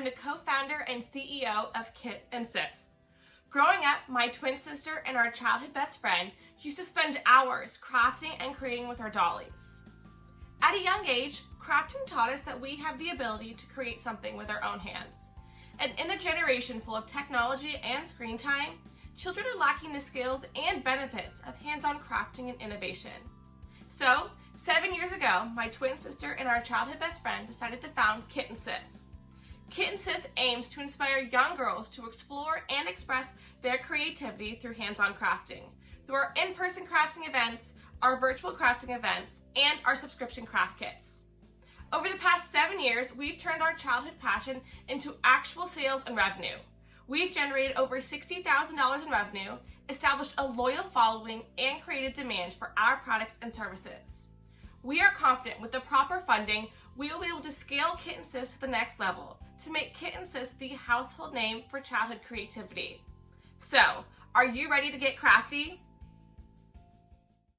I'm the co-founder and CEO of Kit and Sis. Growing up, my twin sister and our childhood best friend used to spend hours crafting and creating with our dollies. At a young age, crafting taught us that we have the ability to create something with our own hands. And in a generation full of technology and screen time, children are lacking the skills and benefits of hands-on crafting and innovation. So, 7 years ago, my twin sister and our childhood best friend decided to found Kit and Sis. Kit and Sis aims to inspire young girls to explore and express their creativity through hands-on crafting, through our in-person crafting events, our virtual crafting events, and our subscription craft kits. Over the past 7 years, we've turned our childhood passion into actual sales and revenue. We've generated over $60,000 in revenue, established a loyal following, and created demand for our products and services. We are confident with the proper funding, we will be able to scale Kit and Sis to the next level to make Kit and Sis the household name for childhood creativity. So, are you ready to get crafty?